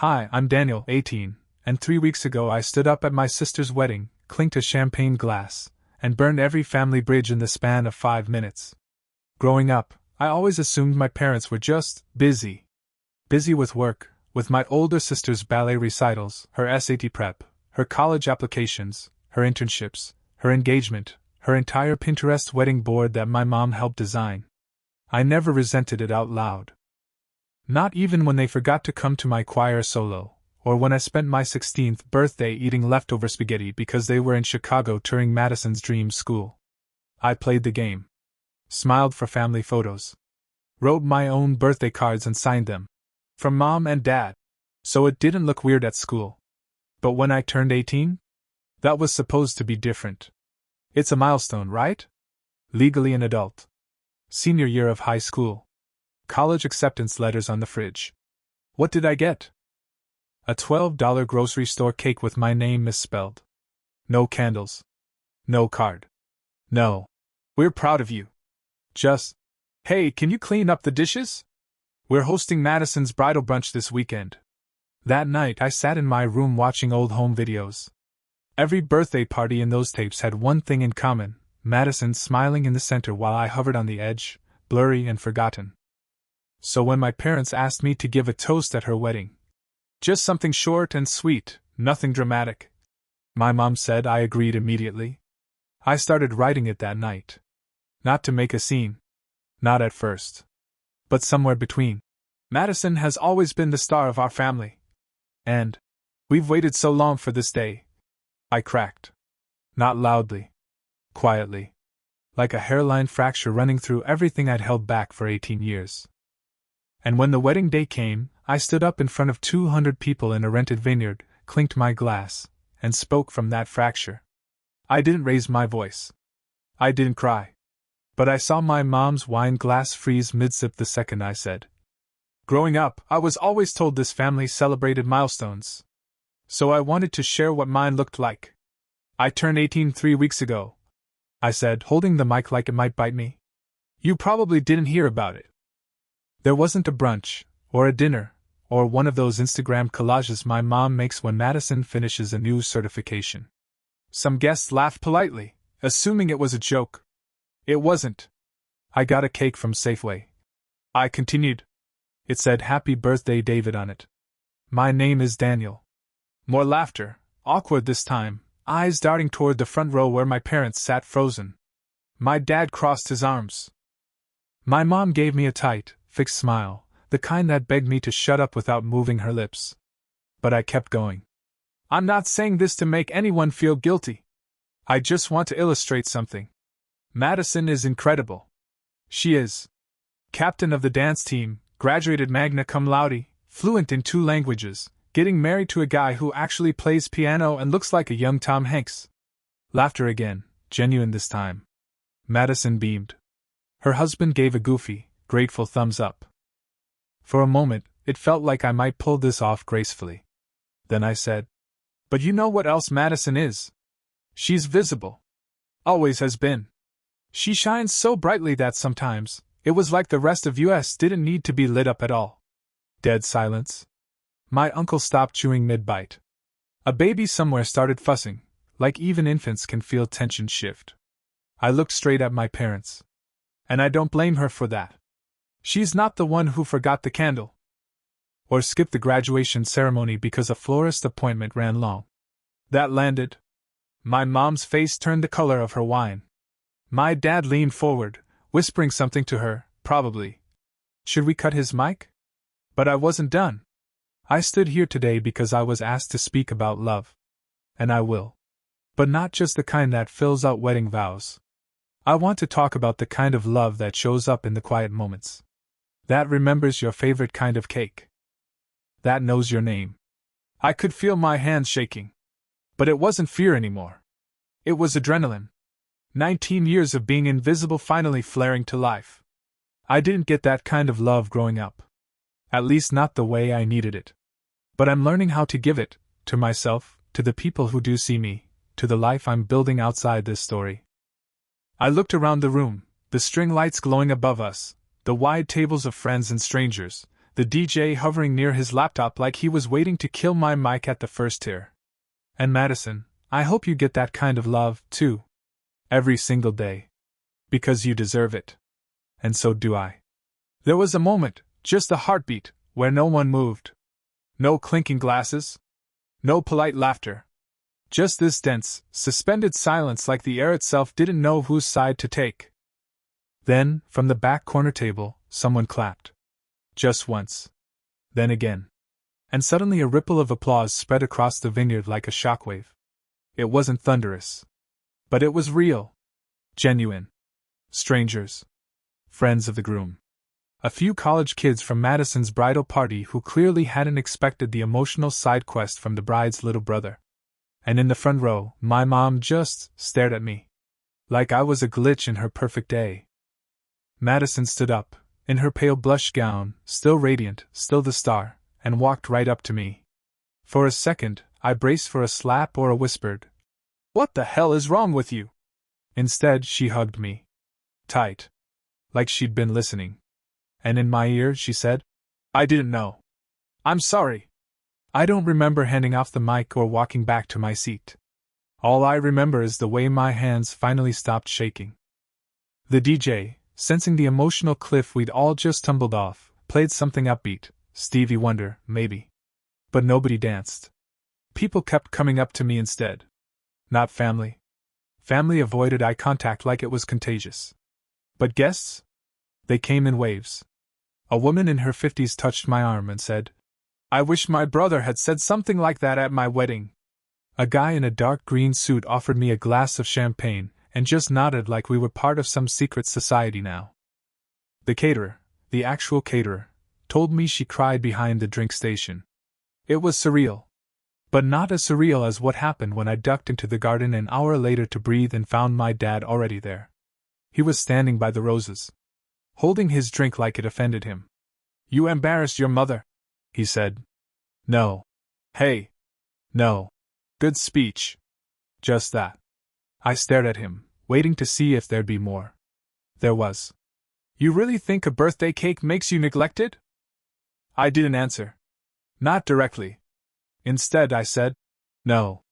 Hi, I'm Daniel, 18, and 3 weeks ago I stood up at my sister's wedding, clinked a champagne glass, and burned every family bridge in the span of 5 minutes. Growing up, I always assumed my parents were just busy. Busy with work, with my older sister's ballet recitals, her SAT prep, her college applications, her internships, her engagement, her entire Pinterest wedding board that my mom helped design. I never resented it out loud. Not even when they forgot to come to my choir solo, or when I spent my 16th birthday eating leftover spaghetti because they were in Chicago touring Madison's dream school. I played the game. Smiled for family photos. Wrote my own birthday cards and signed them. From mom and dad. So it didn't look weird at school. But when I turned 18? That was supposed to be different. It's a milestone, right? Legally an adult. Senior year of high school. College acceptance letters on the fridge. What did I get? A $12 grocery store cake with my name misspelled. No candles. No card. No. We're proud of you. Just, hey, can you clean up the dishes? We're hosting Madison's bridal brunch this weekend. That night I sat in my room watching old home videos. Every birthday party in those tapes had one thing in common: Madison smiling in the center while I hovered on the edge, blurry and forgotten. So when my parents asked me to give a toast at her wedding, just something short and sweet, nothing dramatic, my mom said, I agreed immediately. I started writing it that night. Not to make a scene. Not at first. But somewhere between. Madison has always been the star of our family. And we've waited so long for this day. I cracked. Not loudly. Quietly. Like a hairline fracture running through everything I'd held back for 18 years. And when the wedding day came, I stood up in front of 200 people in a rented vineyard, clinked my glass, and spoke from that fracture. I didn't raise my voice. I didn't cry. But I saw my mom's wine glass freeze mid-sip the second I said. Growing up, I was always told this family celebrated milestones. So I wanted to share what mine looked like. I turned 18 3 weeks ago, I said, holding the mic like it might bite me. You probably didn't hear about it. There wasn't a brunch, or a dinner, or one of those Instagram collages my mom makes when Madison finishes a new certification. Some guests laughed politely, assuming it was a joke. It wasn't. I got a cake from Safeway. I continued. It said Happy Birthday David on it. My name is Daniel. More laughter, awkward this time, eyes darting toward the front row where my parents sat frozen. My dad crossed his arms. My mom gave me a tight, fixed smile, the kind that begged me to shut up without moving her lips. But I kept going. I'm not saying this to make anyone feel guilty. I just want to illustrate something. Madison is incredible. She is. Captain of the dance team, graduated magna cum laude, fluent in 2 languages, getting married to a guy who actually plays piano and looks like a young Tom Hanks. Laughter again, genuine this time. Madison beamed. Her husband gave a goofy, grateful thumbs up. For a moment, it felt like I might pull this off gracefully. Then I said, but you know what else Madison is? She's visible. Always has been. She shines so brightly that sometimes, it was like the rest of US didn't need to be lit up at all. Dead silence. My uncle stopped chewing mid-bite. A baby somewhere started fussing, like even infants can feel tension shift. I looked straight at my parents. And I don't blame her for that. She's not the one who forgot the candle. Or skipped the graduation ceremony because a florist appointment ran long. That landed. My mom's face turned the color of her wine. My dad leaned forward, whispering something to her, probably. Should we cut his mic? But I wasn't done. I stood here today because I was asked to speak about love. And I will. But not just the kind that fills out wedding vows. I want to talk about the kind of love that shows up in the quiet moments. That remembers your favorite kind of cake. That knows your name. I could feel my hands shaking. But it wasn't fear anymore. It was adrenaline. 19 years of being invisible finally flaring to life. I didn't get that kind of love growing up. At least not the way I needed it. But I'm learning how to give it, to myself, to the people who do see me, to the life I'm building outside this story. I looked around the room, the string lights glowing above us, the wide tables of friends and strangers, the DJ hovering near his laptop like he was waiting to kill my mic at the first tear. And Madison, I hope you get that kind of love, too. Every single day. Because you deserve it. And so do I. There was a moment, just a heartbeat, where no one moved. No clinking glasses. No polite laughter. Just this dense, suspended silence like the air itself didn't know whose side to take. Then, from the back corner table, someone clapped. Just once. Then again. And suddenly a ripple of applause spread across the vineyard like a shockwave. It wasn't thunderous. But it was real. Genuine. Strangers. Friends of the groom. A few college kids from Madison's bridal party who clearly hadn't expected the emotional side quest from the bride's little brother. And in the front row, my mom just stared at me. Like I was a glitch in her perfect day. Madison stood up, in her pale blush gown, still radiant, still the star, and walked right up to me. For a second, I braced for a slap or a whispered, "What the hell is wrong with you?" Instead, she hugged me. Tight. Like she'd been listening. And in my ear, she said, "I didn't know. I'm sorry." I don't remember handing off the mic or walking back to my seat. All I remember is the way my hands finally stopped shaking. The DJ, sensing the emotional cliff we'd all just tumbled off, played something upbeat, Stevie Wonder, maybe. But nobody danced. People kept coming up to me instead. Not family. Family avoided eye contact like it was contagious. But guests? They came in waves. A woman in her 50s touched my arm and said, "I wish my brother had said something like that at my wedding." A guy in a dark green suit offered me a glass of champagne and just nodded like we were part of some secret society now. The caterer, the actual caterer, told me she cried behind the drink station. It was surreal. But not as surreal as what happened when I ducked into the garden an hour later to breathe and found my dad already there. He was standing by the roses, holding his drink like it offended him. "You embarrassed your mother," he said. "No. Hey. No. Good speech." Just that. I stared at him, waiting to see if there'd be more. There was. "You really think a birthday cake makes you neglected?" I didn't answer. Not directly. Instead, I said, "No.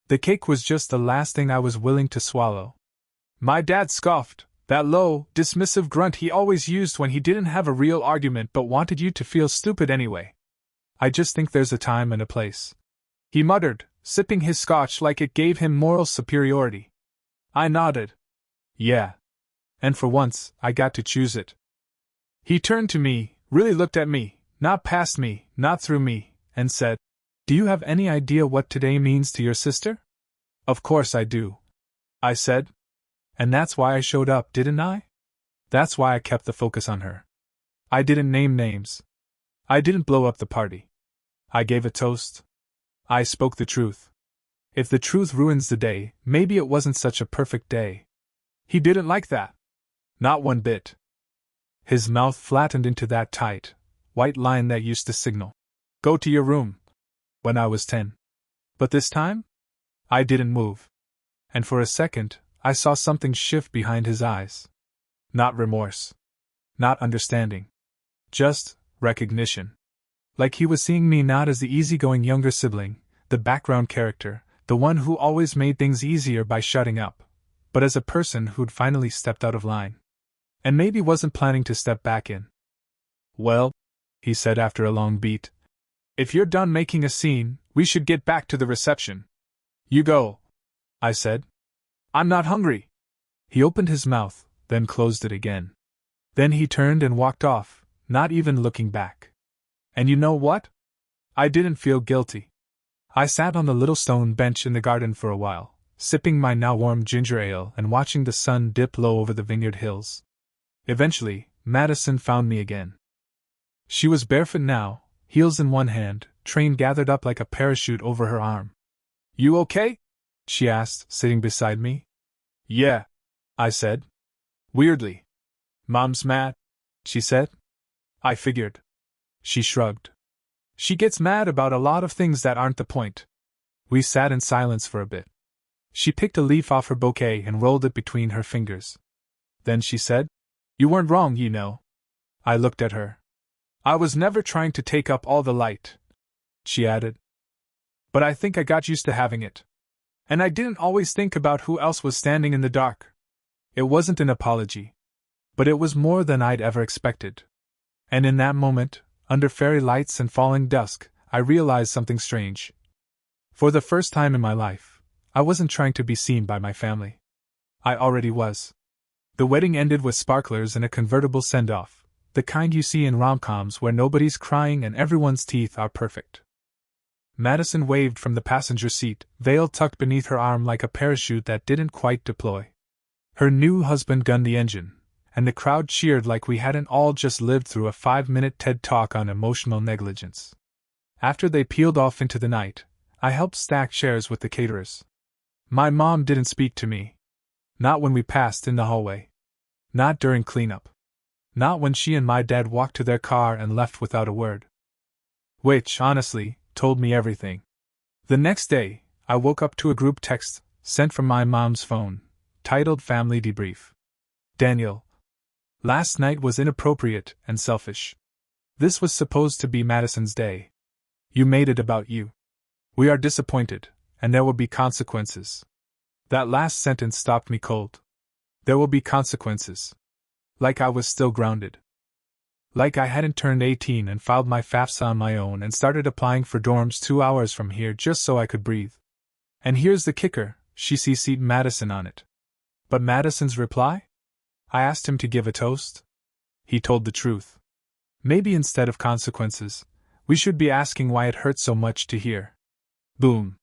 The cake was just the last thing I was willing to swallow." My dad scoffed, that low, dismissive grunt he always used when he didn't have a real argument but wanted you to feel stupid anyway. "I just think there's a time and a place," he muttered, sipping his scotch like it gave him moral superiority. I nodded. Yeah. And for once, I got to choose it. He turned to me, really looked at me, not past me, not through me, and said, "Do you have any idea what today means to your sister?" "Of course I do," I said. "And that's why I showed up, didn't I? That's why I kept the focus on her. I didn't name names. I didn't blow up the party. I gave a toast. I spoke the truth. If the truth ruins the day, maybe it wasn't such a perfect day." He didn't like that. Not one bit. His mouth flattened into that tight, white line that used to signal, "Go to your room," when I was 10. But this time? I didn't move. And for a second, I saw something shift behind his eyes. Not remorse. Not understanding. Just recognition. Like he was seeing me not as the easygoing younger sibling, the background character, the one who always made things easier by shutting up, but as a person who'd finally stepped out of line. And maybe wasn't planning to step back in. "Well," he said after a long beat, "if you're done making a scene, we should get back to the reception." "You go," I said. "I'm not hungry." He opened his mouth, then closed it again. Then he turned and walked off, not even looking back. And you know what? I didn't feel guilty. I sat on the little stone bench in the garden for a while, sipping my now warm ginger ale and watching the sun dip low over the vineyard hills. Eventually, Madison found me again. She was barefoot now, heels in one hand, train gathered up like a parachute over her arm. "You okay?" she asked, sitting beside me. "Yeah," I said. Weirdly. "Mom's mad," she said. I figured. She shrugged. "She gets mad about a lot of things that aren't the point." We sat in silence for a bit. She picked a leaf off her bouquet and rolled it between her fingers. Then she said, "You weren't wrong, you know." I looked at her. I was never trying to take up all the light, she added. But I think I got used to having it. And I didn't always think about who else was standing in the dark. It wasn't an apology. But it was more than I'd ever expected. And in that moment, under fairy lights and falling dusk, I realized something strange. For the first time in my life, I wasn't trying to be seen by my family. I already was. The wedding ended with sparklers and a convertible send-off, the kind you see in rom-coms where nobody's crying and everyone's teeth are perfect. Madison waved from the passenger seat, veil tucked beneath her arm like a parachute that didn't quite deploy. Her new husband gunned the engine, and the crowd cheered like we hadn't all just lived through a 5-minute TED Talk on emotional negligence. After they peeled off into the night, I helped stack chairs with the caterers. My mom didn't speak to me. Not when we passed in the hallway. Not during cleanup. Not when she and my dad walked to their car and left without a word. Which, honestly, told me everything. The next day, I woke up to a group text, sent from my mom's phone, titled Family Debrief. Daniel. Last night was inappropriate and selfish. This was supposed to be Madison's day. You made it about you. We are disappointed, and there will be consequences. That last sentence stopped me cold. There will be consequences. Like I was still grounded. Like I hadn't turned 18 and filed my FAFSA on my own and started applying for dorms 2 hours from here just so I could breathe. And here's the kicker, she CC'd Madison on it. But Madison's reply? I asked him to give a toast. He told the truth. Maybe instead of consequences, we should be asking why it hurt so much to hear. Boom.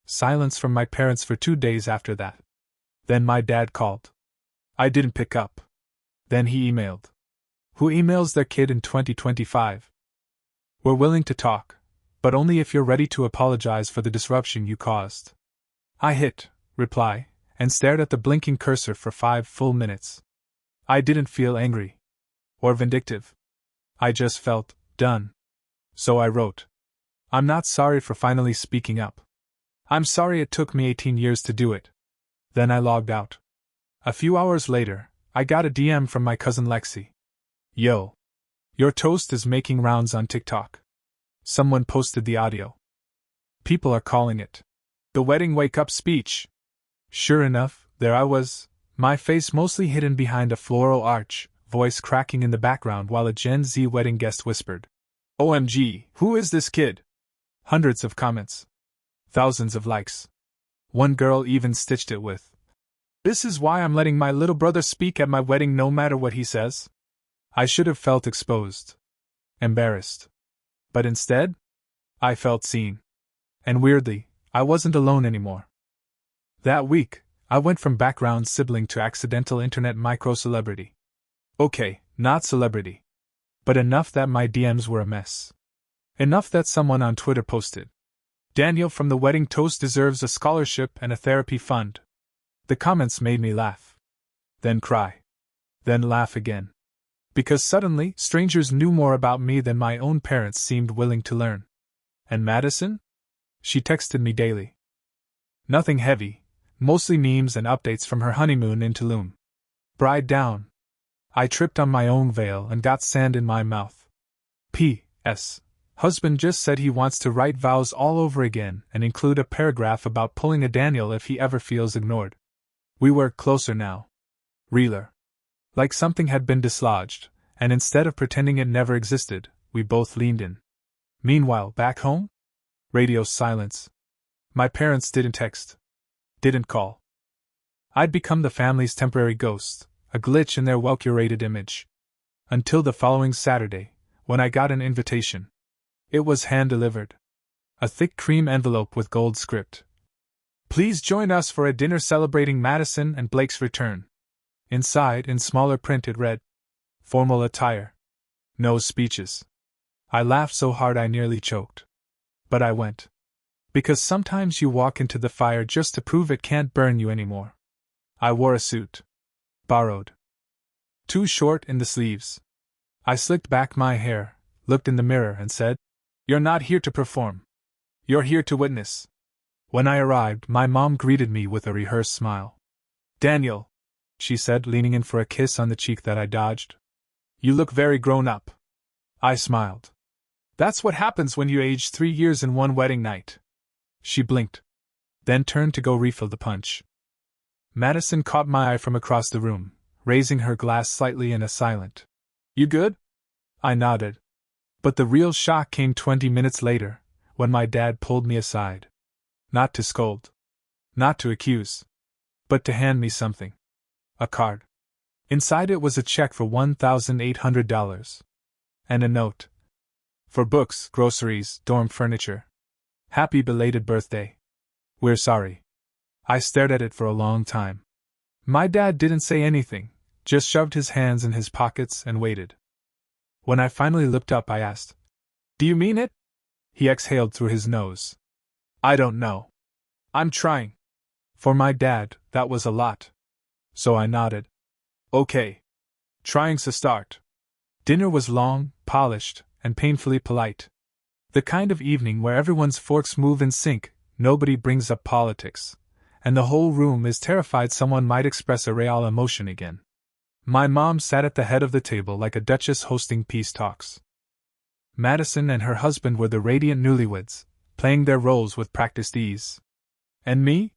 Silence from my parents for 2 days after that. Then my dad called. I didn't pick up. Then he emailed. Who emails their kid in 2025? We're willing to talk, but only if you're ready to apologize for the disruption you caused. I hit reply and stared at the blinking cursor for 5 full minutes. I didn't feel angry or vindictive. I just felt done. So I wrote. I'm not sorry for finally speaking up. I'm sorry it took me 18 years to do it. Then I logged out. A few hours later, I got a DM from my cousin Lexi. Yo. Your toast is making rounds on TikTok. Someone posted the audio. People are calling it the wedding wake-up speech. Sure enough, there I was, my face mostly hidden behind a floral arch, voice cracking in the background while a Gen Z wedding guest whispered, OMG, who is this kid? Hundreds of comments. Thousands of likes. One girl even stitched it with, this is why I'm letting my little brother speak at my wedding no matter what he says. I should have felt exposed. Embarrassed. But instead, I felt seen. And weirdly, I wasn't alone anymore. That week, I went from background sibling to accidental internet micro-celebrity. Okay, not celebrity. But enough that my DMs were a mess. Enough that someone on Twitter posted, Daniel from the wedding toast deserves a scholarship and a therapy fund. The comments made me laugh. Then cry. Then laugh again. Because suddenly, strangers knew more about me than my own parents seemed willing to learn. And Madison? She texted me daily. Nothing heavy, mostly memes and updates from her honeymoon in Tulum. Bride down. I tripped on my own veil and got sand in my mouth. P.S. Husband just said he wants to write vows all over again and include a paragraph about pulling a Daniel if he ever feels ignored. We were closer now. Realer. Like something had been dislodged, and instead of pretending it never existed, we both leaned in. Meanwhile, back home? Radio silence. My parents didn't text. Didn't call. I'd become the family's temporary ghost, a glitch in their well-curated image. Until the following Saturday, when I got an invitation. It was hand-delivered. A thick cream envelope with gold script. Please join us for a dinner celebrating Madison and Blake's return. Inside, in smaller print, it read, formal attire. No speeches. I laughed so hard I nearly choked. But I went. Because sometimes you walk into the fire just to prove it can't burn you anymore. I wore a suit. Borrowed. Too short in the sleeves. I slicked back my hair, looked in the mirror and said, You're not here to perform. You're here to witness. When I arrived, my mom greeted me with a rehearsed smile. Daniel, she said, leaning in for a kiss on the cheek that I dodged. You look very grown up. I smiled. That's what happens when you age 3 years in one wedding night. She blinked, then turned to go refill the punch. Madison caught my eye from across the room, raising her glass slightly in a silent, "You good?" I nodded. But the real shock came 20 minutes later, when my dad pulled me aside. Not to scold. Not to accuse. But to hand me something. A card. Inside it was a check for $1,800. And a note. For books, groceries, dorm furniture. Happy belated birthday. We're sorry. I stared at it for a long time. My dad didn't say anything, just shoved his hands in his pockets and waited. When I finally looked up, I asked, "Do you mean it?" He exhaled through his nose. "I don't know. I'm trying." For my dad, that was a lot. So I nodded. "Okay. Trying's a start." Dinner was long, polished, and painfully polite. The kind of evening where everyone's forks move in sync, nobody brings up politics, and the whole room is terrified someone might express a real emotion again. My mom sat at the head of the table like a duchess hosting peace talks. Madison and her husband were the radiant newlyweds, playing their roles with practiced ease. And me?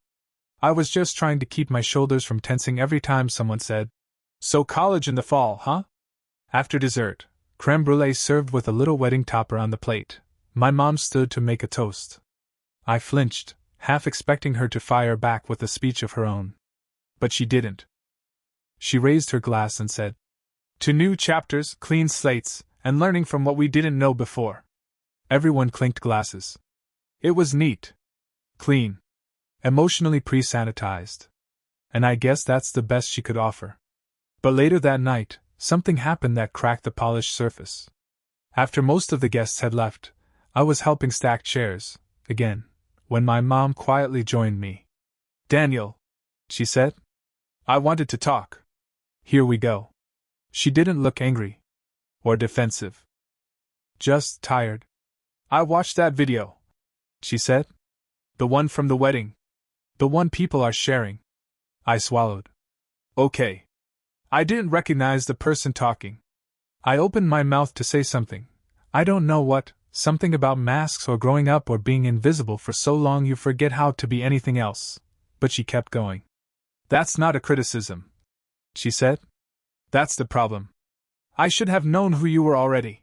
I was just trying to keep my shoulders from tensing every time someone said, "So college in the fall, huh?" After dessert, creme brulee served with a little wedding topper on the plate, my mom stood to make a toast. I flinched, half expecting her to fire back with a speech of her own. But she didn't. She raised her glass and said, "To new chapters, clean slates, and learning from what we didn't know before." Everyone clinked glasses. It was neat. Clean. Emotionally pre-sanitized. And I guess that's the best she could offer. But later that night, something happened that cracked the polished surface. After most of the guests had left, I was helping stack chairs, again, when my mom quietly joined me. "Daniel," she said, "I wanted to talk. Here we go." She didn't look angry. Or defensive. Just tired. "I watched that video," she said. "The one from the wedding. The one people are sharing." I swallowed. "Okay. I didn't recognize the person talking." I opened my mouth to say something. I don't know what, something about masks or growing up or being invisible for so long you forget how to be anything else. But she kept going. "That's not a criticism," she said. "That's the problem. I should have known who you were already."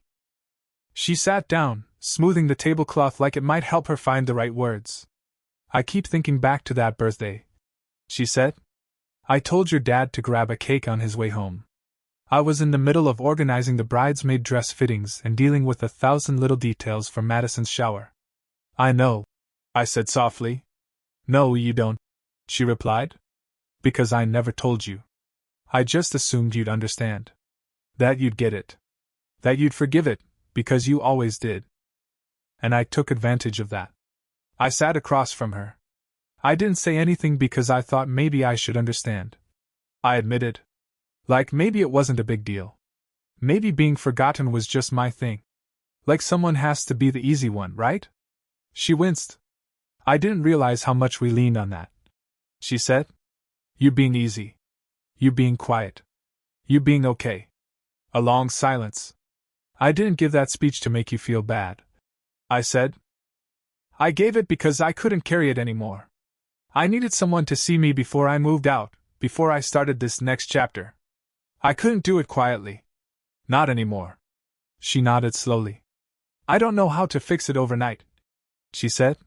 She sat down, smoothing the tablecloth like it might help her find the right words. "I keep thinking back to that birthday," she said. "I told your dad to grab a cake on his way home. I was in the middle of organizing the bridesmaid dress fittings and dealing with 1,000 little details for Madison's shower." "I know," I said softly. "No, you don't," she replied. "Because I never told you. I just assumed you'd understand. That you'd get it. That you'd forgive it, because you always did. And I took advantage of that." I sat across from her. I didn't say anything because I thought maybe I should understand. I admitted. Like maybe it wasn't a big deal. Maybe being forgotten was just my thing. Like someone has to be the easy one, right? She winced. "I didn't realize how much we leaned on that," she said. "You being easy. You being quiet. You being okay." A long silence. "I didn't give that speech to make you feel bad," I said. "I gave it because I couldn't carry it anymore. I needed someone to see me before I moved out, before I started this next chapter. I couldn't do it quietly. Not anymore." She nodded slowly. "I don't know how to fix it overnight," she said.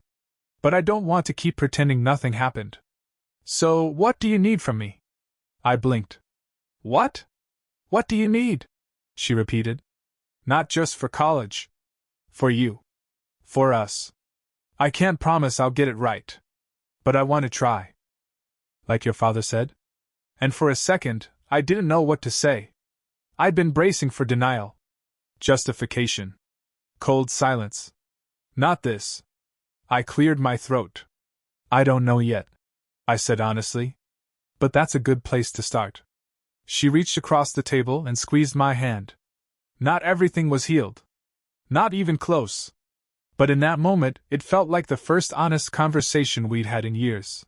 "But I don't want to keep pretending nothing happened. So, what do you need from me?" I blinked. "What? What do you need?" she repeated. "Not just for college. For you. For us. I can't promise I'll get it right. But I want to try." "Like your father said?" And for a second, I didn't know what to say. I'd been bracing for denial. Justification. Cold silence. Not this. I cleared my throat. "I don't know yet," I said honestly. "But that's a good place to start." She reached across the table and squeezed my hand. Not everything was healed. Not even close. But in that moment, it felt like the first honest conversation we'd had in years.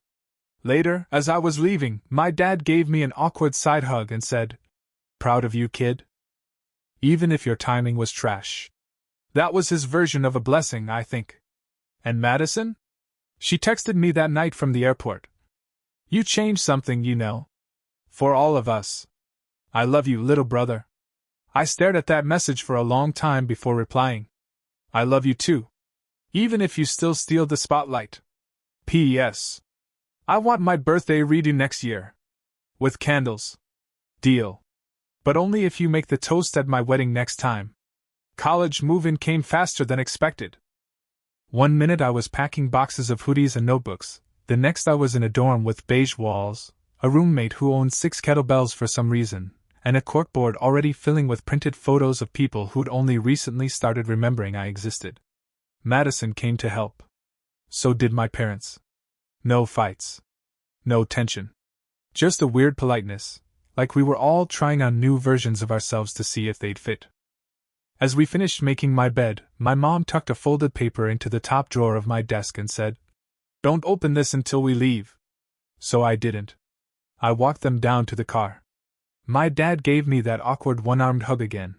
Later, as I was leaving, my dad gave me an awkward side hug and said, "Proud of you, kid?" even if your timing was trash. That was his version of a blessing, I think. And Madison? She texted me that night from the airport. You changed something, you know. For all of us. I love you, little brother. I stared at that message for a long time before replying. I love you too. Even if you still steal the spotlight. P.S. I want my birthday redo next year. With candles. Deal. But only if you make the toast at my wedding next time. College move-in came faster than expected. 1 minute I was packing boxes of hoodies and notebooks, the next I was in a dorm with beige walls, a roommate who owned 6 kettlebells for some reason, and a corkboard already filling with printed photos of people who'd only recently started remembering I existed. Madison came to help. So did my parents. No fights. No tension. Just a weird politeness, like we were all trying on new versions of ourselves to see if they'd fit. As we finished making my bed, my mom tucked a folded paper into the top drawer of my desk and said, "Don't open this until we leave." So I didn't. I walked them down to the car. My dad gave me that awkward one-armed hug again.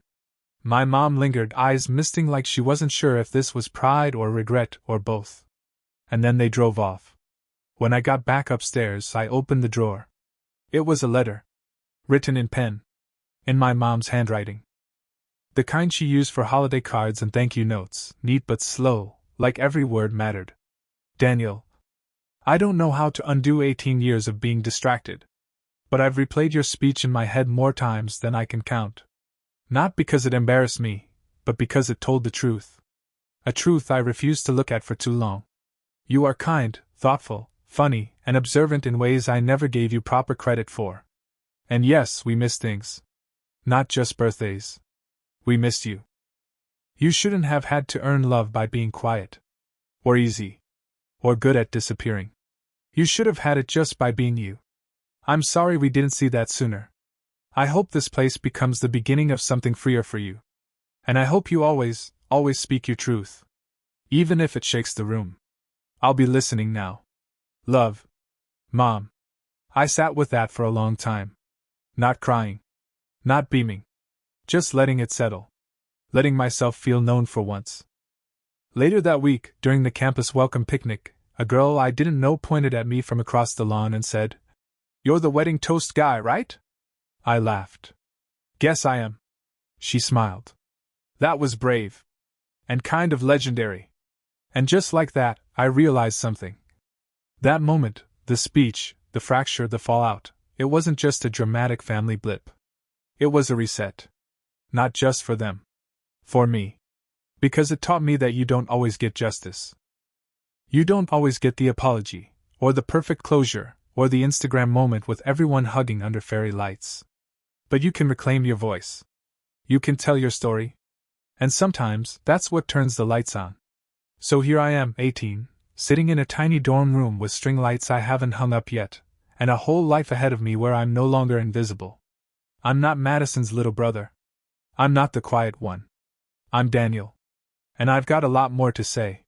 My mom lingered, eyes misting like she wasn't sure if this was pride or regret or both. And then they drove off. When I got back upstairs, I opened the drawer. It was a letter. Written in pen. In my mom's handwriting. The kind she used for holiday cards and thank you notes, neat but slow, like every word mattered. Daniel. I don't know how to undo 18 years of being distracted. But I've replayed your speech in my head more times than I can count. Not because it embarrassed me, but because it told the truth. A truth I refused to look at for too long. You are kind, thoughtful, funny, and observant in ways I never gave you proper credit for. And yes, we miss things. Not just birthdays. We missed you. You shouldn't have had to earn love by being quiet. Or easy. Or good at disappearing. You should have had it just by being you. I'm sorry we didn't see that sooner. I hope this place becomes the beginning of something freer for you. And I hope you always speak your truth. Even if it shakes the room. I'll be listening now. Love. Mom. I sat with that for a long time. Not crying. Not beaming. Just letting it settle. Letting myself feel known for once. Later that week, during the campus welcome picnic, a girl I didn't know pointed at me from across the lawn and said, "You're the wedding toast guy, right?" I laughed. "Guess I am." She smiled. That was brave. And kind of legendary. And just like that, I realized something. That moment, the speech, the fracture, the fallout, it wasn't just a dramatic family blip. It was a reset. Not just for them. For me. Because it taught me that you don't always get justice. You don't always get the apology, or the perfect closure, or the Instagram moment with everyone hugging under fairy lights. But you can reclaim your voice. You can tell your story. And sometimes, that's what turns the lights on. So here I am, 18, sitting in a tiny dorm room with string lights I haven't hung up yet, and a whole life ahead of me where I'm no longer invisible. I'm not Madison's little brother. I'm not the quiet one. I'm Daniel. And I've got a lot more to say.